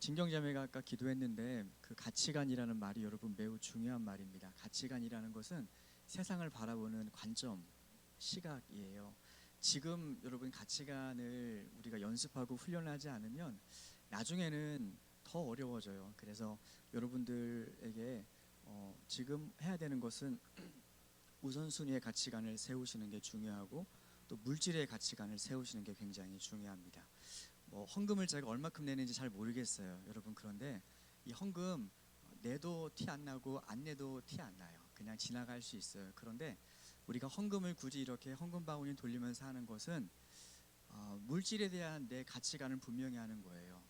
진경자매가 아까 기도했는데 그 가치관이라는 말이 여러분 매우 중요한 말입니다. 가치관이라는 것은 세상을 바라보는 관점, 시각이에요. 지금 여러분 가치관을 우리가 연습하고 훈련하지 않으면 나중에는 더 어려워져요. 그래서 여러분들에게 지금 해야 되는 것은 우선순위의 가치관을 세우시는 게 중요하고 또 물질의 가치관을 세우시는 게 굉장히 중요합니다. 헌금을 제가 얼마큼 내는지 잘 모르겠어요, 여러분. 그런데 이 헌금 내도 티 안 나고 안 내도 티 안 나요. 그냥 지나갈 수 있어요. 그런데 우리가 헌금을 굳이 이렇게 헌금 바구니 돌리면서 하는 것은 물질에 대한 내 가치관을 분명히 하는 거예요.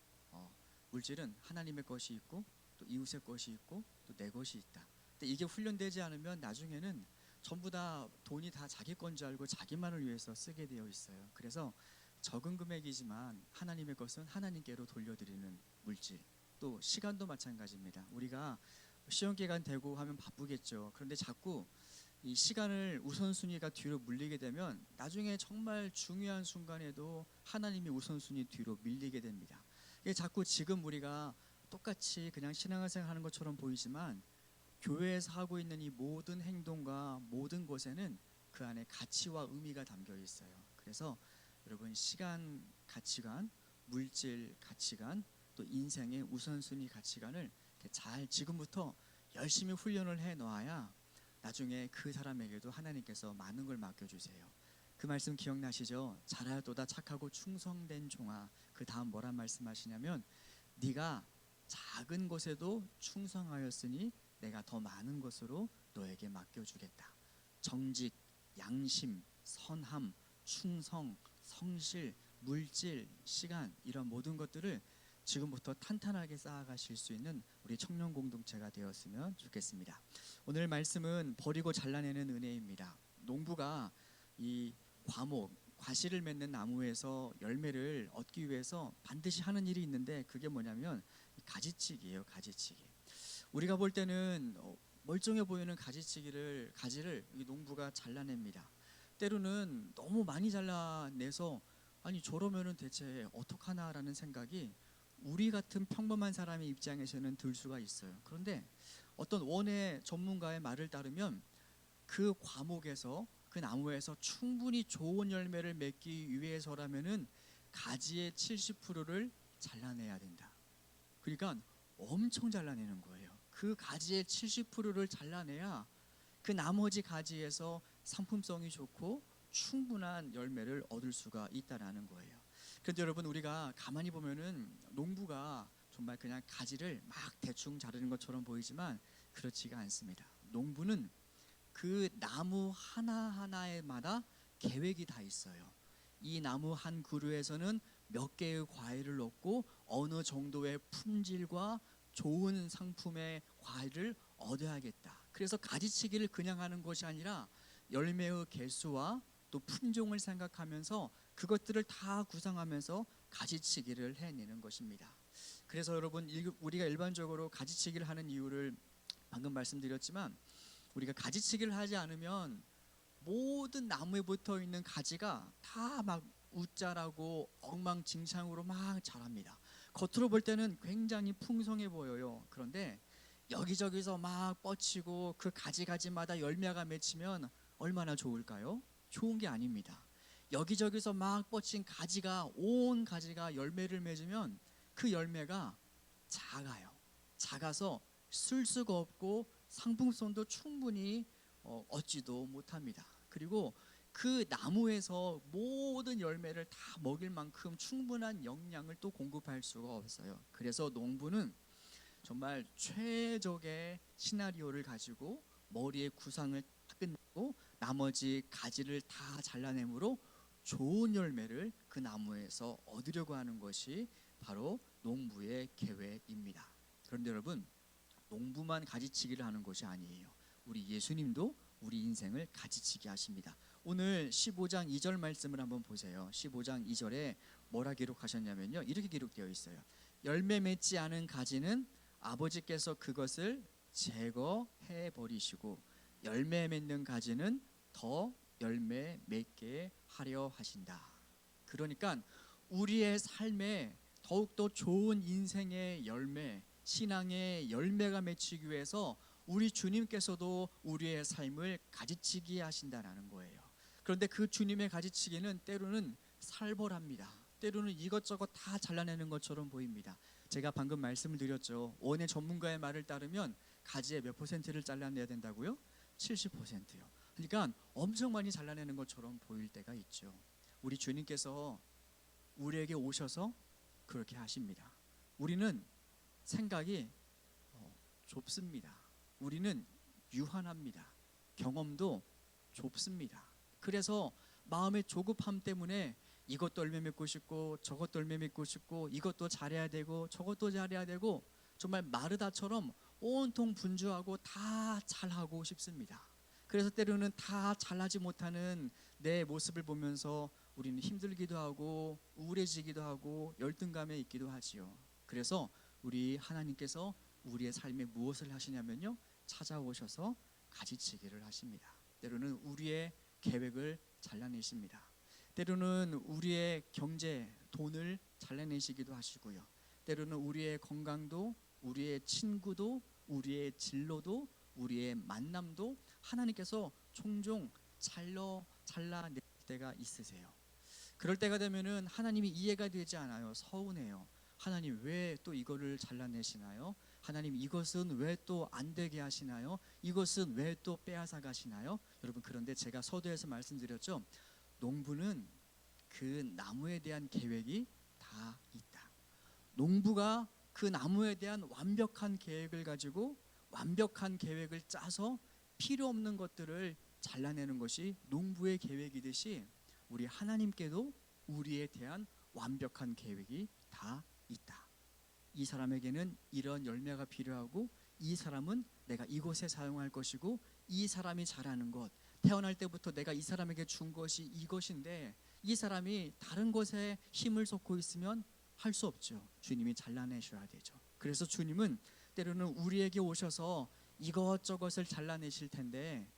물질은 하나님의 것이 있고 또 이웃의 것이 있고 또 내 것이 있다. 근데 이게 훈련되지 않으면 나중에는 전부 다 돈이 다 자기 건 줄 알고 자기만을 위해서 쓰게 되어 있어요. 그래서 적은 금액이지만 하나님의 것은 하나님께로 돌려드리는 물질, 또 시간도 마찬가지입니다. 우리가 시험 기간 되고 하면 바쁘겠죠. 그런데 자꾸 이 시간을 우선순위가 뒤로 물리게 되면 나중에 정말 중요한 순간에도 하나님이 우선순위 뒤로 밀리게 됩니다. 이게 자꾸 지금 우리가 똑같이 그냥 신앙생활 하는 것처럼 보이지만 교회에서 하고 있는 이 모든 행동과 모든 것에는 그 안에 가치와 의미가 담겨 있어요. 그래서 여러분 시간 가치관, 물질 가치관, 또 인생의 우선순위 가치관을 잘 지금부터 열심히 훈련을 해 놓아야 나중에 그 사람에게도 하나님께서 많은 걸 맡겨주세요. 그 말씀 기억나시죠? 잘하도다 착하고 충성된 종아. 그 다음 뭐란 말씀하시냐면 네가 작은 것에도 충성하였으니 내가 더 많은 것으로 너에게 맡겨주겠다. 정직, 양심, 선함, 충성, 성실, 물질, 시간, 이런 모든 것들을 지금부터 탄탄하게 쌓아가실 수 있는 우리 청년 공동체가 되었으면 좋겠습니다. 오늘 말씀은 버리고 잘라내는 은혜입니다. 농부가 이 과실을 맺는 나무에서 열매를 얻기 위해서 반드시 하는 일이 있는데 그게 뭐냐면 가지치기예요. 가지치기. 우리가 볼 때는 멀쩡해 보이는 가지를 이 농부가 잘라냅니다. 때로는 너무 많이 잘라내서 아니 저러면은 대체 어떡하나라는 생각이 우리 같은 평범한 사람의 입장에서는 들 수가 있어요. 그런데 어떤 원예 전문가의 말을 따르면 그 과목에서 그 나무에서 충분히 좋은 열매를 맺기 위해서라면은 가지의 70%를 잘라내야 된다. 그러니까 엄청 잘라내는 거예요. 그 가지의 70%를 잘라내야 그 나머지 가지에서 상품성이 좋고 충분한 열매를 얻을 수가 있다라는 거예요. 그런데 여러분 우리가 가만히 보면은 농부가 정말 그냥 가지를 막 대충 자르는 것처럼 보이지만 그렇지가 않습니다. 농부는 그 나무 하나하나에마다 계획이 다 있어요. 이 나무 한 그루에서는 몇 개의 과일을 넣고 어느 정도의 품질과 좋은 상품의 과일을 얻어야겠다. 그래서 가지치기를 그냥 하는 것이 아니라 열매의 개수와 또 품종을 생각하면서 그것들을 다 구상하면서 가지치기를 해내는 것입니다. 그래서 여러분 우리가 일반적으로 가지치기를 하는 이유를 방금 말씀드렸지만 우리가 가지치기를 하지 않으면 모든 나무에 붙어 있는 가지가 다 막 웃자라고 엉망진창으로 막 자랍니다. 겉으로 볼 때는 굉장히 풍성해 보여요. 그런데 여기저기서 막 뻗치고 그 가지가지마다 열매가 맺히면 얼마나 좋을까요? 좋은 게 아닙니다. 여기저기서 막 뻗친 가지가 온 가지가 열매를 맺으면 그 열매가 작아요. 작아서 쓸 수가 없고 상품성도 충분히 얻지도 못합니다. 그리고 그 나무에서 모든 열매를 다 먹일 만큼 충분한 영양을 또 공급할 수가 없어요. 그래서 농부는 정말 최적의 시나리오를 가지고 머리에 구상을 다 끝내고 나머지 가지를 다 잘라내므로 좋은 열매를 그 나무에서 얻으려고 하는 것이 바로 농부의 계획입니다. 그런데 여러분 농부만 가지치기를 하는 것이 아니에요. 우리 예수님도 우리 인생을 가지치기 하십니다. 오늘 15장 2절 말씀을 한번 보세요. 15장 2절에 뭐라 기록하셨냐면요. 이렇게 기록되어 있어요. 열매 맺지 않은 가지는 아버지께서 그것을 제거해 버리시고 열매 맺는 가지는 더 열매 맺게 하려 하신다. 그러니까 우리의 삶에 더욱더 좋은 인생의 열매, 신앙의 열매가 맺히기 위해서 우리 주님께서도 우리의 삶을 가지치기 하신다라는 거예요. 그런데 그 주님의 가지치기는 때로는 살벌합니다. 때로는 이것저것 다 잘라내는 것처럼 보입니다. 제가 방금 말씀을 드렸죠. 원예 전문가의 말을 따르면 가지의 몇 퍼센트를 잘라내야 된다고요? 70%요. 그러니까 엄청 많이 잘라내는 것처럼 보일 때가 있죠. 우리 주님께서 우리에게 오셔서 그렇게 하십니다. 우리는 생각이 좁습니다. 우리는 유한합니다. 경험도 좁습니다. 그래서 마음의 조급함 때문에 이것도 열매 맺고 싶고 저것도 열매 맺고 싶고 이것도 잘해야 되고 저것도 잘해야 되고 정말 마르다처럼 온통 분주하고 다 잘하고 싶습니다. 그래서 때로는 다 잘하지 못하는 내 모습을 보면서 우리는 힘들기도 하고 우울해지기도 하고 열등감에 있기도 하지요. 그래서 우리 하나님께서 우리의 삶에 무엇을 하시냐면요, 찾아오셔서 가지치기를 하십니다. 때로는 우리의 계획을 잘라내십니다. 때로는 우리의 경제, 돈을 잘라내시기도 하시고요. 때로는 우리의 건강도, 우리의 친구도, 우리의 진로도, 우리의 만남도 하나님께서 종종 잘라낼 때가 있으세요. 그럴 때가 되면은 하나님이 이해가 되지 않아요. 서운해요. 하나님 왜 또 이거를 잘라내시나요? 하나님 이것은 왜 또 안 되게 하시나요? 이것은 왜 또 빼앗아 가시나요? 여러분, 그런데 제가 서두에서 말씀드렸죠. 농부는 그 나무에 대한 계획이 다 있다. 농부가 그 나무에 대한 완벽한 계획을 가지고 완벽한 계획을 짜서 필요 없는 것들을 잘라내는 것이 농부의 계획이듯이 우리 하나님께도 우리에 대한 완벽한 계획이 다 있다. 이 사람에게는 이런 열매가 필요하고 이 사람은 내가 이곳에 사용할 것이고 이 사람이 잘하는 것, 태어날 때부터 내가 이 사람에게 준 것이 이것인데 이 사람이 다른 것에 힘을 쏟고 있으면 할 수 없죠. 주님이 잘라내셔야 되죠. 그래서 주님은 때로는 우리에게 오셔서 이것저것을 잘라내실 텐데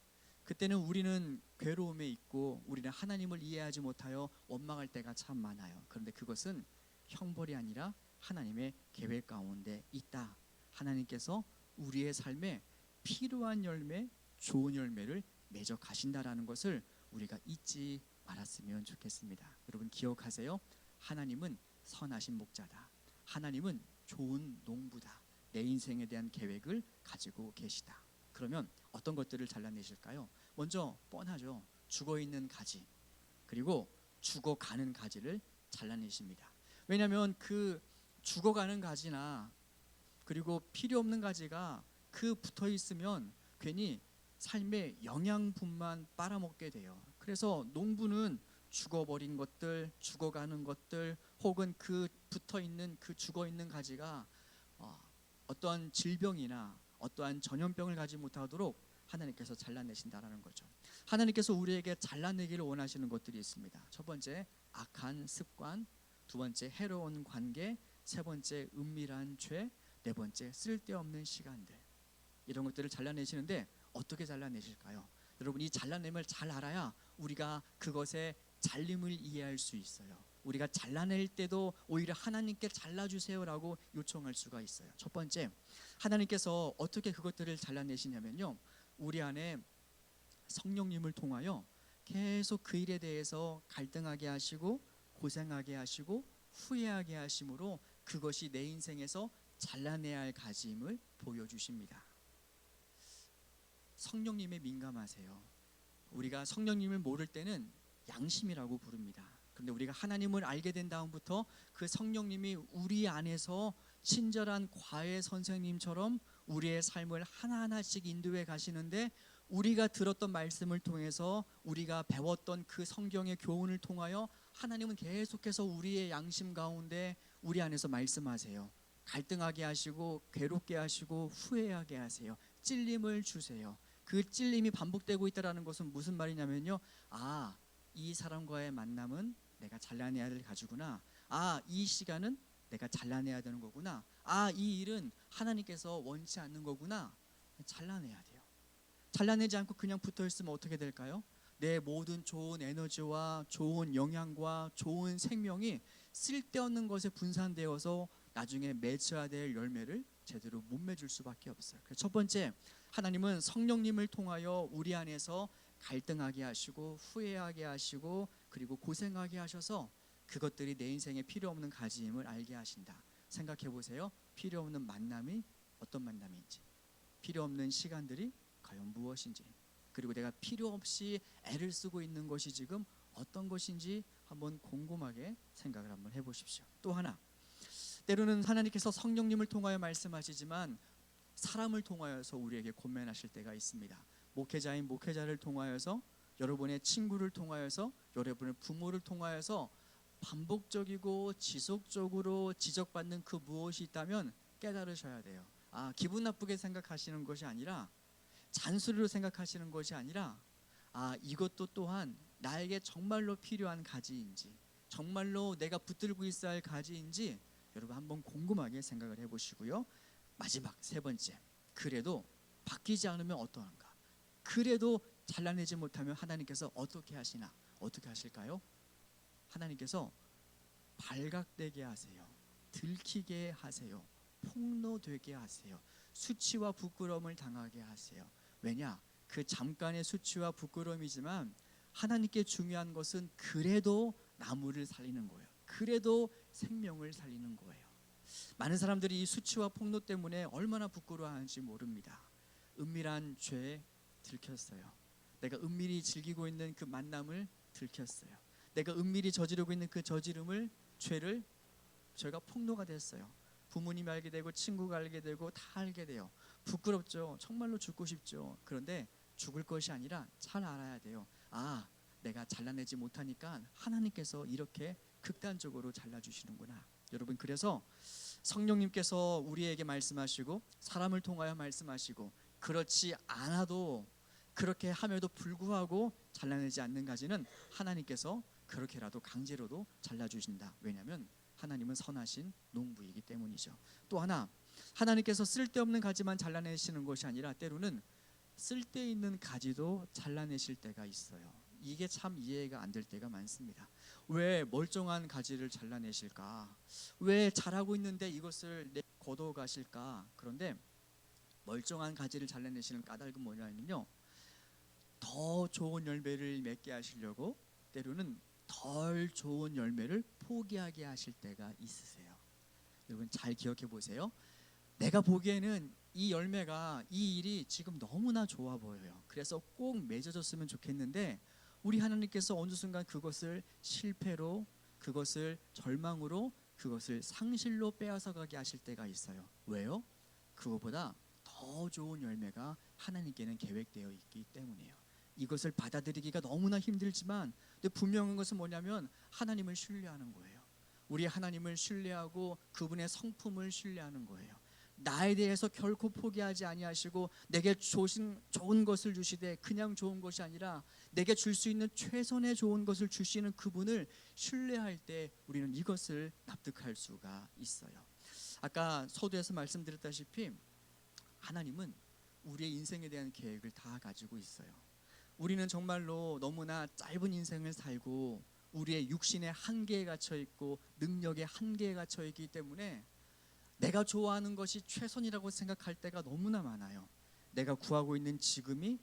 그때는 우리는 괴로움에 있고 우리는 하나님을 이해하지 못하여 원망할 때가 참 많아요. 그런데 그것은 형벌이 아니라 하나님의 계획 가운데 있다. 하나님께서 우리의 삶에 필요한 열매, 좋은 열매를 맺어 가신다라는 것을 우리가 잊지 말았으면 좋겠습니다. 여러분 기억하세요. 하나님은 선하신 목자다. 하나님은 좋은 농부다. 내 인생에 대한 계획을 가지고 계시다. 그러면 어떤 것들을 잘라내실까요? 먼저 뻔하죠. 죽어있는 가지, 그리고 죽어가는 가지를 잘라내십니다. 왜냐하면 그 죽어가는 가지나 그리고 필요 없는 가지가 그 붙어 있으면 괜히 삶의 영양분만 빨아먹게 돼요. 그래서 농부는 죽어버린 것들, 죽어가는 것들, 혹은 그 붙어있는 그 죽어있는 가지가 어떠한 질병이나 어떠한 전염병을 가지 못하도록 하나님께서 잘라내신다라는 거죠. 하나님께서 우리에게 잘라내기를 원하시는 것들이 있습니다. 첫 번째, 악한 습관. 두 번째, 해로운 관계. 세 번째, 은밀한 죄. 네 번째, 쓸데없는 시간들. 이런 것들을 잘라내시는데 어떻게 잘라내실까요? 여러분, 이 잘라냄을 잘 알아야 우리가 그것의 잘림을 이해할 수 있어요. 우리가 잘라낼 때도 오히려 하나님께 잘라주세요라고 요청할 수가 있어요. 첫 번째, 하나님께서 어떻게 그것들을 잘라내시냐면요, 우리 안에 성령님을 통하여 계속 그 일에 대해서 갈등하게 하시고 고생하게 하시고 후회하게 하심으로 그것이 내 인생에서 잘라내야 할 가짐을 보여주십니다. 성령님에 민감하세요. 우리가 성령님을 모를 때는 양심이라고 부릅니다. 그런데 우리가 하나님을 알게 된 다음부터 그 성령님이 우리 안에서 친절한 과외 선생님처럼 우리의 삶을 하나하나씩 인도해 가시는데, 우리가 들었던 말씀을 통해서 우리가 배웠던 그 성경의 교훈을 통하여 하나님은 계속해서 우리의 양심 가운데 우리 안에서 말씀하세요. 갈등하게 하시고 괴롭게 하시고 후회하게 하세요. 찔림을 주세요. 그 찔림이 반복되고 있다는 것은 무슨 말이냐면요, 이 사람과의 만남은 내가 잘라내야 할 가지구나. 이 시간은 내가 잘라내야 되는 거구나. 이 일은 하나님께서 원치 않는 거구나. 잘라내야 돼요. 잘라내지 않고 그냥 붙어있으면 어떻게 될까요? 내 모든 좋은 에너지와 좋은 영향과 좋은 생명이 쓸데없는 것에 분산되어서 나중에 맺어야 될 열매를 제대로 못 맺을 수밖에 없어요. 그래서 첫 번째, 하나님은 성령님을 통하여 우리 안에서 갈등하게 하시고 후회하게 하시고 그리고 고생하게 하셔서 그것들이 내 인생에 필요 없는 가지임을 알게 하신다. 생각해 보세요. 필요 없는 만남이 어떤 만남인지, 필요 없는 시간들이 과연 무엇인지, 그리고 내가 필요 없이 애를 쓰고 있는 것이 지금 어떤 것인지 한번 곰곰하게 생각을 한번 해보십시오. 또 하나, 때로는 하나님께서 성령님을 통하여 말씀하시지만 사람을 통하여서 우리에게 권면하실 때가 있습니다. 목회자인 목회자를 통하여서, 여러분의 친구를 통하여서, 여러분의 부모를 통하여서 반복적이고 지속적으로 지적받는 그 무엇이 있다면 깨달으셔야 돼요. 기분 나쁘게 생각하시는 것이 아니라, 잔소리로 생각하시는 것이 아니라, 이것도 또한 나에게 정말로 필요한 가지인지, 정말로 내가 붙들고 있어야 할 가지인지 여러분 한번 곰곰하게 생각을 해보시고요. 마지막 세 번째, 그래도 바뀌지 않으면 어떠한가? 그래도 잘라내지 못하면 하나님께서 어떻게 하시나? 어떻게 하실까요? 하나님께서 발각되게 하세요. 들키게 하세요. 폭로되게 하세요. 수치와 부끄러움을 당하게 하세요. 왜냐? 그 잠깐의 수치와 부끄러움이지만 하나님께 중요한 것은 그래도 나무를 살리는 거예요. 그래도 생명을 살리는 거예요. 많은 사람들이 이 수치와 폭로 때문에 얼마나 부끄러워하는지 모릅니다. 은밀한 죄에 들켰어요. 내가 은밀히 즐기고 있는 그 만남을 들켰어요. 내가 은밀히 저지르고 있는 그 저지름을, 죄를 저희가 폭로가 됐어요. 부모님이 알게 되고 친구가 알게 되고 다 알게 돼요. 부끄럽죠. 정말로 죽고 싶죠. 그런데 죽을 것이 아니라 잘 알아야 돼요. 내가 잘라내지 못하니까 하나님께서 이렇게 극단적으로 잘라주시는구나. 여러분, 그래서 성령님께서 우리에게 말씀하시고 사람을 통하여 말씀하시고, 그렇지 않아도, 그렇게 함에도 불구하고 잘라내지 않는 가지는 하나님께서 그렇게라도 강제로도 잘라주신다. 왜냐하면 하나님은 선하신 농부이기 때문이죠. 또 하나, 하나님께서 쓸데없는 가지만 잘라내시는 것이 아니라 때로는 쓸데있는 가지도 잘라내실 때가 있어요. 이게 참 이해가 안 될 때가 많습니다. 왜 멀쩡한 가지를 잘라내실까? 왜 자라고 있는데 이것을 거둬 가실까? 그런데 멀쩡한 가지를 잘라내시는 까닭은 뭐냐면요, 더 좋은 열매를 맺게 하시려고 때로는 덜 좋은 열매를 포기하게 하실 때가 있으세요. 여러분 잘 기억해 보세요. 내가 보기에는 이 열매가, 이 일이 지금 너무나 좋아 보여요. 그래서 꼭 맺어졌으면 좋겠는데 우리 하나님께서 어느 순간 그것을 실패로, 그것을 절망으로, 그것을 상실로 빼앗아 가게 하실 때가 있어요. 왜요? 그것보다 더 좋은 열매가 하나님께는 계획되어 있기 때문이에요. 이것을 받아들이기가 너무나 힘들지만, 근데 분명한 것은 뭐냐면 하나님을 신뢰하는 거예요. 우리 하나님을 신뢰하고 그분의 성품을 신뢰하는 거예요. 나에 대해서 결코 포기하지 아니하시고 내게 좋은 것을 주시되 그냥 좋은 것이 아니라 내게 줄 수 있는 최선의 좋은 것을 주시는 그분을 신뢰할 때 우리는 이것을 납득할 수가 있어요. 아까 서두에서 말씀드렸다시피 하나님은 우리의 인생에 대한 계획을 다 가지고 있어요. 우리는 정말로 너무나 짧은 인생을 살고 우리의 육신의 한계에 갇혀 있고 능력의 한계에 갇혀 있기 때문에 내가 좋아하는 것이 최선이라고 생각할 때가 너무나 많아요. 내가 구하고 있는 지금의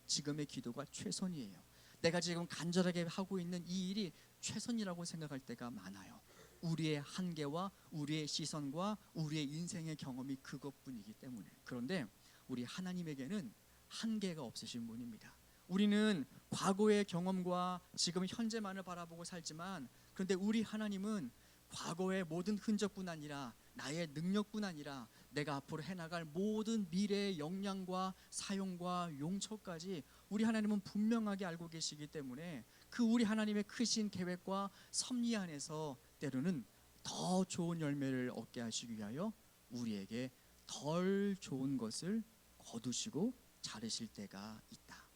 기도가 최선이에요. 내가 지금 간절하게 하고 있는 이 일이 최선이라고 생각할 때가 많아요. 우리의 한계와 우리의 시선과 우리의 인생의 경험이 그것뿐이기 때문에. 그런데 우리 하나님에게는 한계가 없으신 분입니다. 우리는 과거의 경험과 지금 현재만을 바라보고 살지만, 그런데 우리 하나님은 과거의 모든 흔적뿐 아니라 나의 능력뿐 아니라 내가 앞으로 해나갈 모든 미래의 역량과 사용과 용처까지 우리 하나님은 분명하게 알고 계시기 때문에 그 우리 하나님의 크신 계획과 섭리 안에서 때로는 더 좋은 열매를 얻게 하시기 위하여 우리에게 덜 좋은 것을 거두시고 자르실 때가 있다.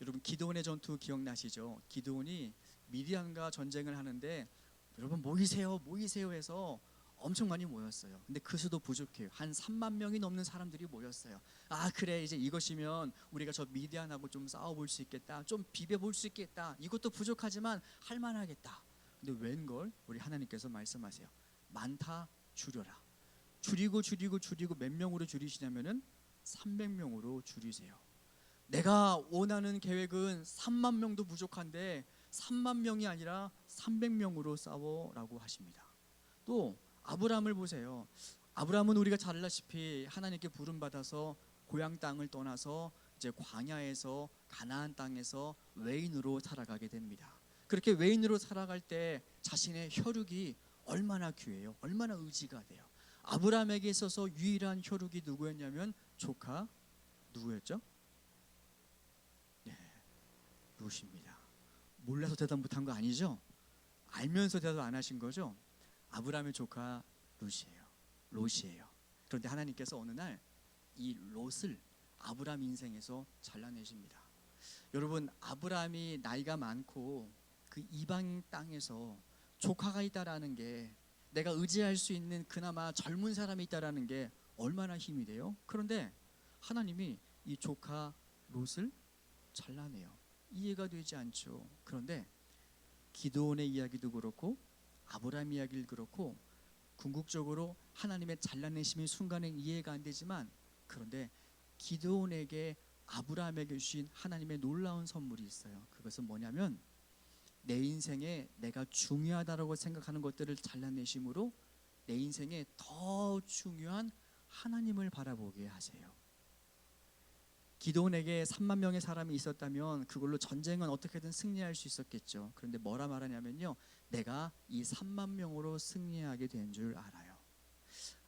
여러분 기드온의 전투 기억나시죠? 기드온이 미디안과 전쟁을 하는데 여러분 모이세요 해서 엄청 많이 모였어요. 근데 그 수도 부족해요. 한 3만 명이 넘는 사람들이 모였어요. 그래, 이제 이것이면 우리가 저 미디안하고 좀 싸워볼 수 있겠다, 좀 비벼볼 수 있겠다. 이것도 부족하지만 할만하겠다. 근데 웬걸 우리 하나님께서 말씀하세요. 많다 줄여라. 줄이고 몇 명으로 줄이시냐면은 300명으로 줄이세요. 내가 원하는 계획은 3만 명도 부족한데 3만 명이 아니라 300명으로 싸워라고 하십니다. 또 아브라함을 보세요. 아브라함은 우리가 잘 알다시피 하나님께 부름 받아서 고향 땅을 떠나서 이제 광야에서 가나안 땅에서 외인으로 살아가게 됩니다. 그렇게 외인으로 살아갈 때 자신의 혈육이 얼마나 귀해요. 얼마나 의지가 돼요. 아브라함에게 있어서 유일한 혈육이 누구였냐면 조카 누구였죠? 네, 롯입니다. 몰라서 대답 못한 거 아니죠? 알면서 대답 안 하신 거죠? 아브라함의 조카 롯이에요. 그런데 하나님께서 어느 날 이 롯을 아브라함 인생에서 잘라내십니다. 여러분, 아브라함이 나이가 많고 그 이방 땅에서 조카가 있다라는 게, 내가 의지할 수 있는 그나마 젊은 사람이 있다라는 게 얼마나 힘이 돼요? 그런데 하나님이 이 조카 롯을 잘라내요. 이해가 되지 않죠. 그런데 기드온의 이야기도 그렇고 아브라함 이야기를 그렇고 궁극적으로 하나님의 잘라내심의 순간은 이해가 안 되지만, 그런데 기드온에게 아브라함에게 주신 하나님의 놀라운 선물이 있어요. 그것은 뭐냐면 내 인생에 내가 중요하다고 생각하는 것들을 잘라내심으로 내 인생에 더 중요한 하나님을 바라보게 하세요. 기드온에게 3만 명의 사람이 있었다면 그걸로 전쟁은 어떻게든 승리할 수 있었겠죠. 그런데 뭐라 말하냐면요, 내가 이 3만 명으로 승리하게 된 줄 알아요.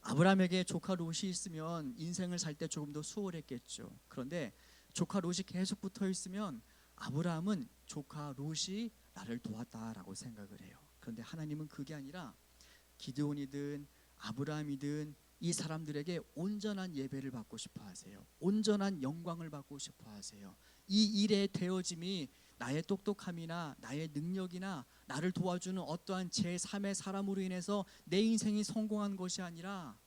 아브라함에게 조카 롯이 있으면 인생을 살 때 조금 더 수월했겠죠. 그런데 조카 롯이 계속 붙어 있으면 아브라함은 조카 롯이 나를 도왔다라고 생각을 해요. 그런데 하나님은 그게 아니라 기드온이든 아브라함이든 이 사람들에게 온전한 예배를 받고 싶어 하세요. 온전한 영광을 받고 싶어 하세요. 이 일의 되어짐이 나의 똑똑함이나 나의 능력이나 나를 도와주는 어떠한 제3의 사람으로 인해서 내 인생이 성공한 것이 아니라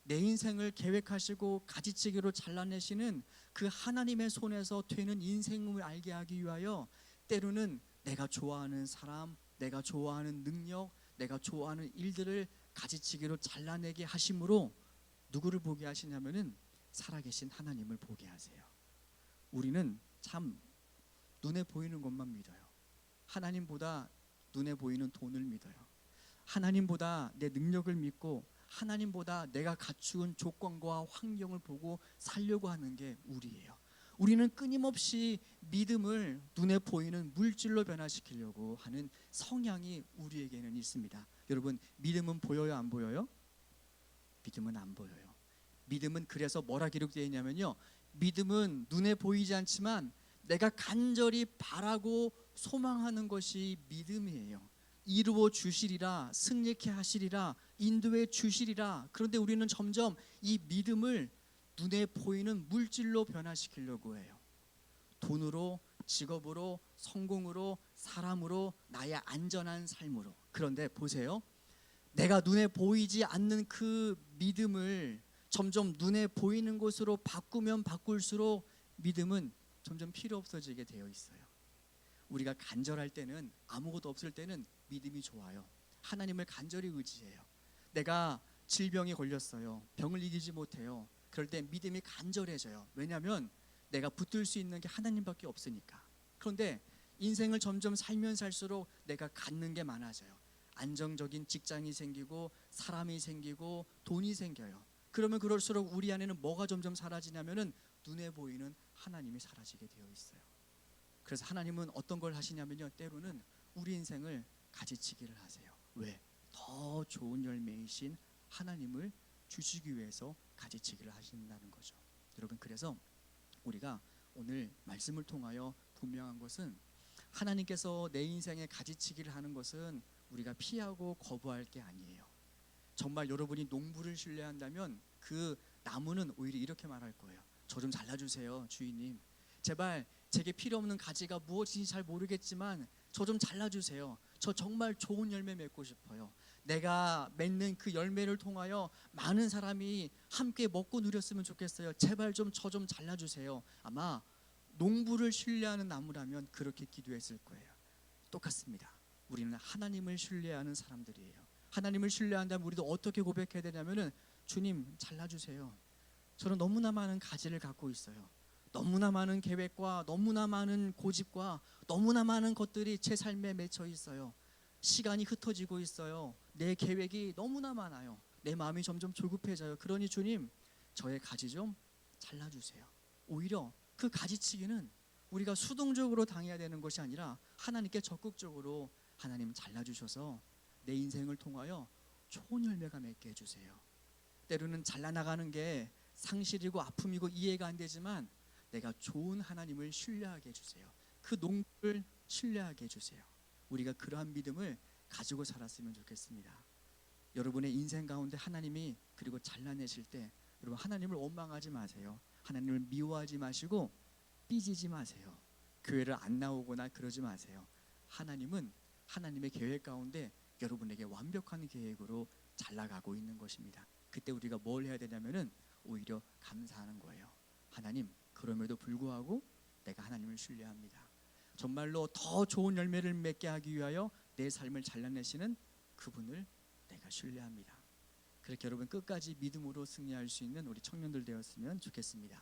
내 인생을 계획하시고 가지치기로 잘라내시는 그 하나님의 손에서 되는 인생을 알게 하기 위하여 때로는 내가 좋아하는 사람, 내가 좋아하는 능력, 내가 좋아하는 일들을 가지치기로 잘라내게 하심으로 누구를 보게 하시냐면은 살아계신 하나님을 보게 하세요. 우리는 참 눈에 보이는 것만 믿어요. 하나님보다 눈에 보이는 돈을 믿어요. 하나님보다 내 능력을 믿고 하나님보다 내가 갖춘 조건과 환경을 보고 살려고 하는 게 우리예요. 우리는 끊임없이 믿음을 눈에 보이는 물질로 변화시키려고 하는 성향이 우리에게는 있습니다. 여러분, 믿음은 보여요, 안 보여요? 믿음은 안 보여요. 믿음은 그래서 뭐라 기록되어 있냐면요, 믿음은 눈에 보이지 않지만 내가 간절히 바라고 소망하는 것이 믿음이에요. 이루어 주시리라, 승리케 하시리라, 인도해 주시리라. 그런데 우리는 점점 이 믿음을 눈에 보이는 물질로 변화시키려고 해요. 돈으로, 직업으로, 성공으로, 사람으로, 나의 안전한 삶으로. 그런데 보세요, 내가 눈에 보이지 않는 그 믿음을 점점 눈에 보이는 것으로 바꾸면 바꿀수록 믿음은 점점 필요 없어지게 되어 있어요. 우리가 간절할 때는, 아무것도 없을 때는 믿음이 좋아요. 하나님을 간절히 의지해요. 내가 질병이 걸렸어요. 병을 이기지 못해요. 그럴 때 믿음이 간절해져요. 왜냐하면 내가 붙들 수 있는 게 하나님밖에 없으니까. 그런데 인생을 점점 살면 살수록 내가 갖는 게 많아져요. 안정적인 직장이 생기고 사람이 생기고 돈이 생겨요. 그러면 그럴수록 우리 안에는 뭐가 점점 사라지냐면은 눈에 보이는 하나님이 사라지게 되어 있어요. 그래서 하나님은 어떤 걸 하시냐면요, 때로는 우리 인생을 가지치기를 하세요. 왜? 더 좋은 열매이신 하나님을 주시기 위해서 가지치기를 하신다는 거죠. 여러분, 그래서 우리가 오늘 말씀을 통하여 분명한 것은, 하나님께서 내 인생에 가지치기를 하는 것은 우리가 피하고 거부할 게 아니에요. 정말 여러분이 농부를 신뢰한다면 그 나무는 오히려 이렇게 말할 거예요. 저 좀 잘라주세요, 주인님. 제발 제게 필요 없는 가지가 무엇인지 잘 모르겠지만 저 좀 잘라주세요. 저 정말 좋은 열매 맺고 싶어요. 내가 맺는 그 열매를 통하여 많은 사람이 함께 먹고 누렸으면 좋겠어요. 제발 좀 저 좀 잘라주세요. 아마 농부를 신뢰하는 나무라면 그렇게 기도했을 거예요. 똑같습니다. 우리는 하나님을 신뢰하는 사람들이에요. 하나님을 신뢰한다면 우리도 어떻게 고백해야 되냐면은 주님 잘라주세요. 저는 너무나 많은 가지를 갖고 있어요. 너무나 많은 계획과 너무나 많은 고집과 너무나 많은 것들이 제 삶에 맺혀 있어요. 시간이 흩어지고 있어요. 내 계획이 너무나 많아요. 내 마음이 점점 조급해져요. 그러니 주님, 저의 가지 좀 잘라주세요. 오히려 그 가지치기는 우리가 수동적으로 당해야 되는 것이 아니라 하나님께 적극적으로 하나님 잘라주셔서 내 인생을 통하여 좋은 열매가 맺게 해주세요. 때로는 잘라나가는 게 상실이고 아픔이고 이해가 안 되지만 내가 좋은 하나님을 신뢰하게 해주세요. 그 농부를 신뢰하게 해주세요. 우리가 그러한 믿음을 가지고 살았으면 좋겠습니다. 여러분의 인생 가운데 하나님이 그리고 잘라내실 때 여러분 하나님을 원망하지 마세요. 하나님을 미워하지 마시고 삐지지 마세요. 교회를 안 나오거나 그러지 마세요. 하나님은 하나님의 계획 가운데 여러분에게 완벽한 계획으로 잘나가고 있는 것입니다. 그때 우리가 뭘 해야 되냐면은 오히려 감사하는 거예요. 하나님, 그럼에도 불구하고 내가 하나님을 신뢰합니다. 정말로 더 좋은 열매를 맺게 하기 위하여 내 삶을 잘라내시는 그분을 내가 신뢰합니다. 그렇게 여러분 끝까지 믿음으로 승리할 수 있는 우리 청년들 되었으면 좋겠습니다.